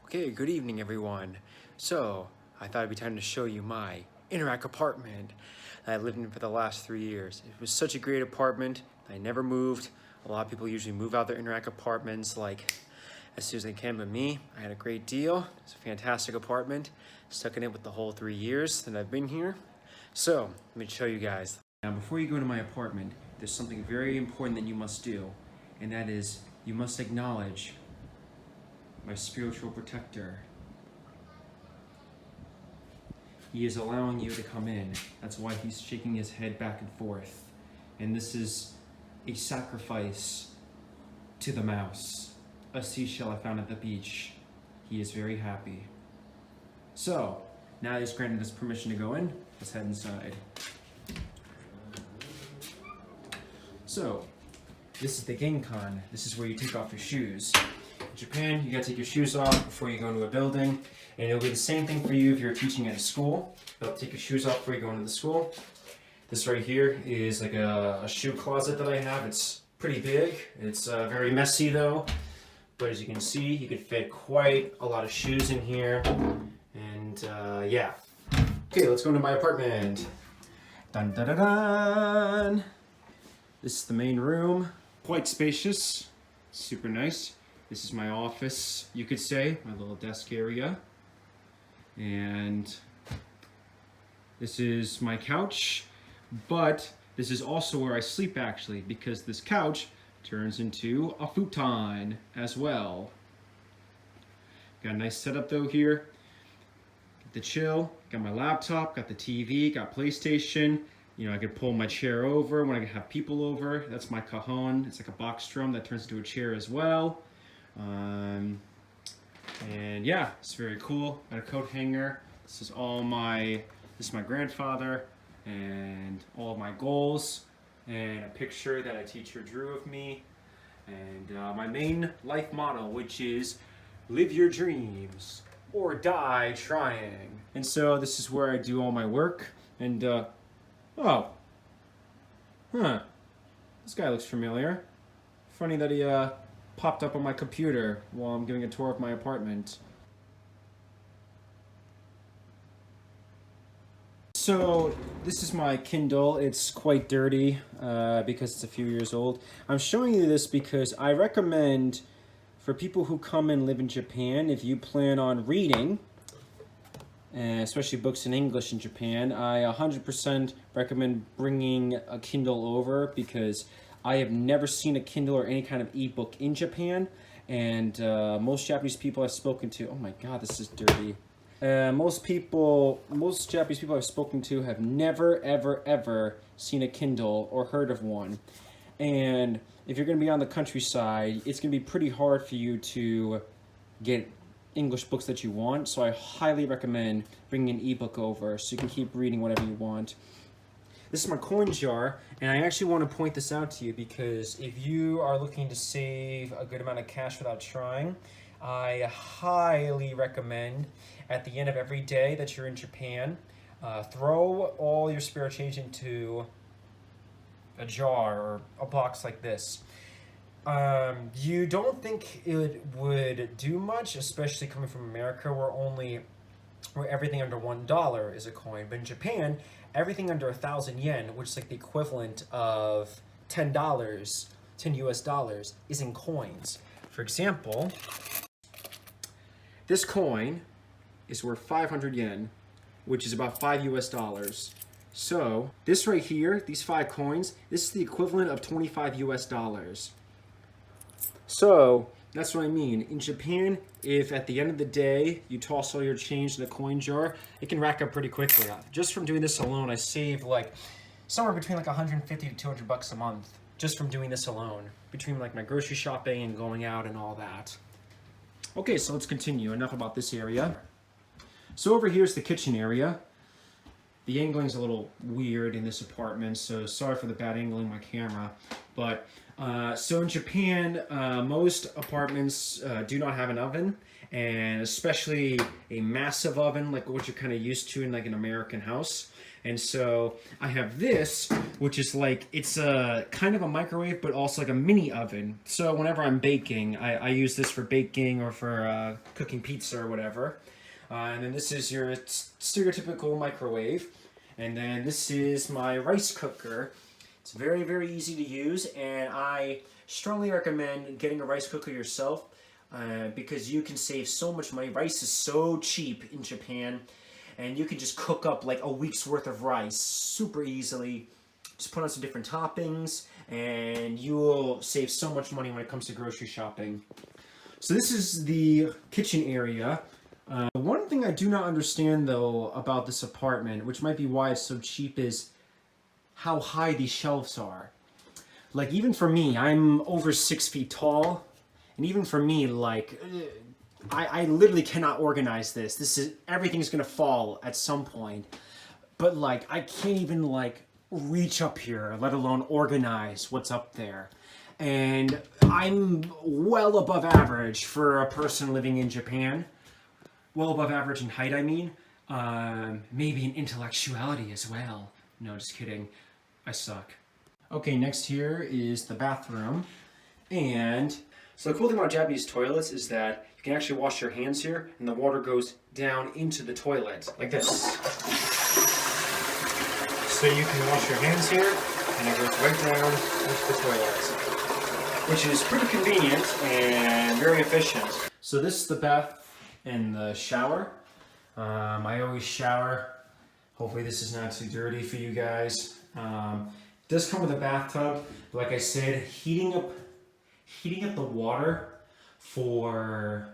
Okay, good evening everyone. So, I thought it'd be time to show you my Interac apartment that I lived in for the last 3 years. It was such a great apartment. I never moved. A lot of people usually move out their Interac apartments like as soon as they can, but me, I had a great deal. It's a fantastic apartment. Stuck in it with the whole 3 years that I've been here. So, let me show you guys. Now, before you go to my apartment, there's something very important that you must do, and that is you must acknowledge my spiritual protector. He is allowing you to come in. That's why he's shaking his head back and forth. And this is a sacrifice to the mouse, a seashell I found at the beach. He is very happy. So, now he's granted us permission to go in. Let's head inside. So, this is the Genkan. This is where you take off your shoes. In Japan, you gotta take your shoes off before you go into a building, and it'll be the same thing for you if you're teaching at a school. You'll take your shoes off before you go into the school. This right here is like a shoe closet that I have. It's pretty big. It's very messy though, but as you can see, you can fit quite a lot of shoes in here, and yeah. Okay, let's go into my apartment. Dun dun dun dun! This is the main room. Quite spacious, super nice. This is my office, you could say, my little desk area. And this is my couch, but this is also where I sleep actually, because this couch turns into a futon as well. Got a nice setup though here. Got the chill, got my laptop, got the TV, got PlayStation. You know, I could pull my chair over when I have people over. That's my cajon. It's like a box drum that turns into a chair as well. And yeah, it's very cool. Got a coat hanger. This is my grandfather and all of my goals, and a picture that a teacher drew of me, and my main life motto, which is live your dreams or die trying. And so this is where I do all my work. And oh, this guy looks familiar. Funny that he popped up on my computer while I'm giving a tour of my apartment. So this is my Kindle. It's quite dirty because it's a few years old. I'm showing you this because I recommend for people who come and live in Japan, if you plan on reading, especially books in English in Japan, I 100% recommend bringing a Kindle over, because I have never seen a Kindle or any kind of ebook in Japan, and most Japanese people I've spoken to, oh my god, this is dirty. Most Japanese people I've spoken to have never, ever seen a Kindle or heard of one. And if you're going to be on the countryside, it's going to be pretty hard for you to get English books that you want, so I highly recommend bringing an ebook over so you can keep reading whatever you want. This is my coin jar, and I actually want to point this out to you because if you are looking to save a good amount of cash without trying, I highly recommend at the end of every day that you're in Japan, throw all your spare change into a jar or a box like this. You don't think it would do much, especially coming from America where everything under $1 is a coin. But in Japan, everything under 1,000 yen, which is like the equivalent of $10, 10 US dollars, is in coins. For example, this coin is worth 500 yen, which is about 5 US dollars. So this right here, these 5 coins, this is the equivalent of 25 US dollars. So that's what I mean. In Japan, if at the end of the day you toss all your change in a coin jar, it can rack up pretty quickly. Just from doing this alone, I save like somewhere between like 150 to 200 bucks a month just from doing this alone, between like my grocery shopping and going out and all that. Okay, so let's continue. Enough about this area. So over here is the kitchen area. The angling's a little weird in this apartment, so sorry for the bad angling my camera, but So in Japan, most apartments do not have an oven, and especially a massive oven like what you're kind of used to in like an American house. And so I have this, which is like, it's a kind of a microwave, but also like a mini oven. So whenever I'm baking, I use this for baking or for cooking pizza or whatever. And then this is your stereotypical microwave. And then this is my rice cooker. It's very, very easy to use, and I strongly recommend getting a rice cooker yourself because you can save so much money. Rice is so cheap in Japan, and you can just cook up like a week's worth of rice super easily. Just put on some different toppings, and you will save so much money when it comes to grocery shopping. So this is the kitchen area. One thing I do not understand, though, about this apartment, which might be why it's so cheap, is how high these shelves are. Like, even for me, I'm over 6 feet tall, and even for me, like, I literally cannot organize this. This is, everything's gonna fall at some point. But, like, I can't even, like, reach up here, let alone organize what's up there. And I'm well above average for a person living in Japan. Well above average in height, I mean. Maybe in intellectuality as well. No, just kidding. I suck. Okay, next here is the bathroom. And so the cool thing about Japanese toilets is that you can actually wash your hands here and the water goes down into the toilet, like this. So you can wash your hands here and it goes right down into the toilet, which is pretty convenient and very efficient. So this is the bath and the shower. I always shower. Hopefully this is not too dirty for you guys. It does come with a bathtub. Like I said, heating up the water for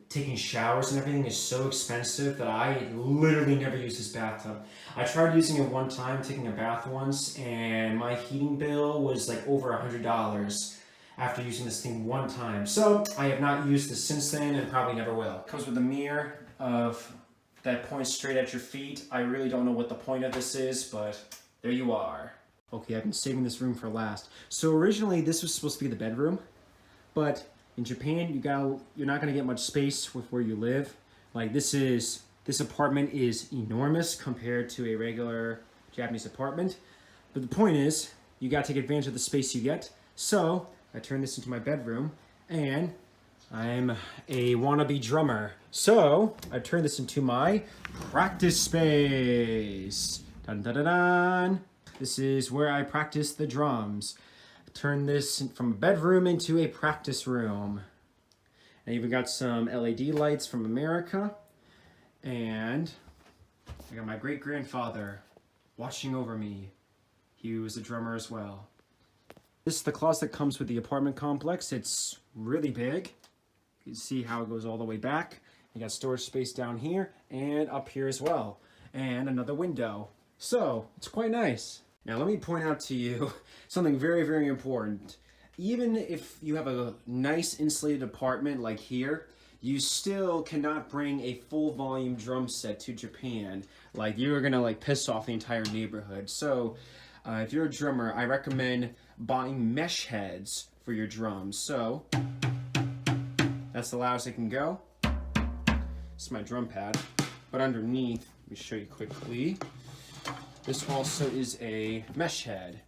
taking showers and everything is so expensive that I literally never use this bathtub. I tried using it one time, taking a bath once, and my heating bill was like over $100 after using this thing one time. So I have not used this since then and probably never will. It comes with a mirror that points straight at your feet. I really don't know what the point of this is, but there you are. Okay, I've been saving this room for last. So originally this was supposed to be the bedroom, but in Japan you're not gonna get much space with where you live. Like this apartment is enormous compared to a regular Japanese apartment. But the point is, you gotta take advantage of the space you get. So I turned this into my bedroom, and I'm a wannabe drummer. So I turned this into my practice space. Dun dun dun dun. This is where I practice the drums. I turned this from a bedroom into a practice room. I even got some LED lights from America. And I got my great-grandfather watching over me. He was a drummer as well. This is the closet that comes with the apartment complex. It's really big. You can see how it goes all the way back. You got storage space down here and up here as well. And another window. So, it's quite nice. Now let me point out to you something very, very important. Even if you have a nice insulated apartment like here, you still cannot bring a full volume drum set to Japan. Like, you're gonna like piss off the entire neighborhood. So, if you're a drummer, I recommend buying mesh heads for your drums. So, that's the loudest it can go. This is my drum pad. But underneath, let me show you quickly. This also is a mesh head.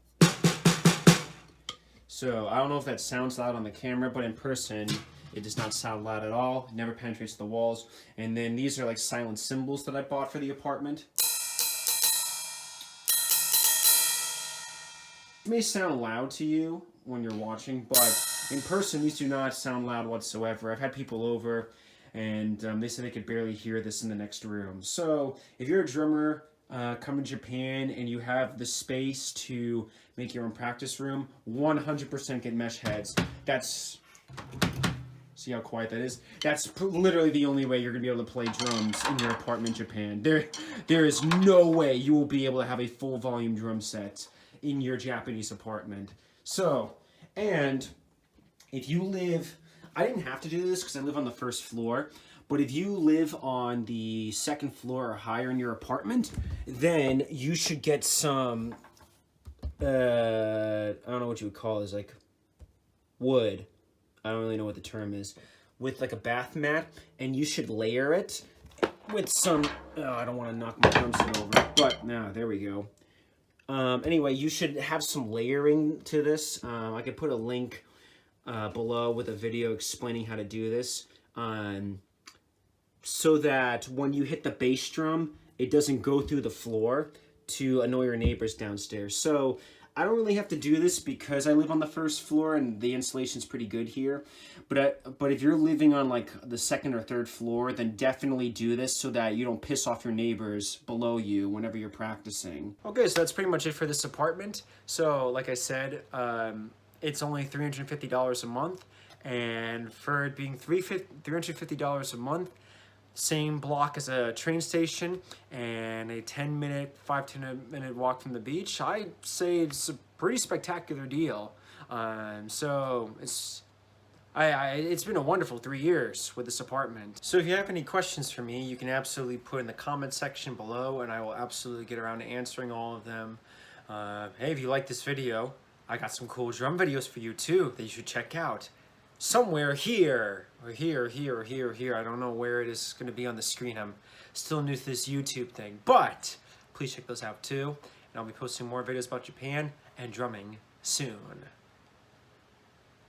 So I don't know if that sounds loud on the camera, but in person, it does not sound loud at all. It never penetrates the walls. And then these are like silent cymbals that I bought for the apartment. It may sound loud to you when you're watching, but in person, these do not sound loud whatsoever. I've had people over, and they said they could barely hear this in the next room. So if you're a drummer, come to Japan and you have the space to make your own practice room, 100% get mesh heads. That's, see how quiet that is? That's literally the only way you're gonna be able to play drums in your apartment in Japan. There is no way you will be able to have a full volume drum set in your Japanese apartment. So, and if you live, I didn't have to do this because I live on the first floor, but if you live on the second floor or higher in your apartment, then you should get some, I don't know what you would call it, like wood. I don't really know what the term is. With like a bath mat, and you should layer it with some. Oh, I don't want to knock my Thompson over, but no, there we go. Anyway, you should have some layering to this. I could put a link below with a video explaining how to do this, so that when you hit the bass drum, it doesn't go through the floor to annoy your neighbors downstairs. So I don't really have to do this because I live on the first floor and the insulation's pretty good here. But if you're living on like the second or third floor, then definitely do this so that you don't piss off your neighbors below you whenever you're practicing. Okay, so that's pretty much it for this apartment. So like I said, it's only $350 a month, and for it being $350 a month, same block as a train station and a 10-minute walk from the beach, I'd say it's a pretty spectacular deal. So it's been a wonderful 3 years with this apartment. So if you have any questions for me, you can absolutely put in the comment section below, and I will absolutely get around to answering all of them. Hey, if you like this video, I got some cool drum videos for you too that you should check out. Somewhere here, or here, I don't know where it is going to be on the screen. I'm still new to this YouTube thing, but please check those out too. And I'll be posting more videos about Japan and drumming soon.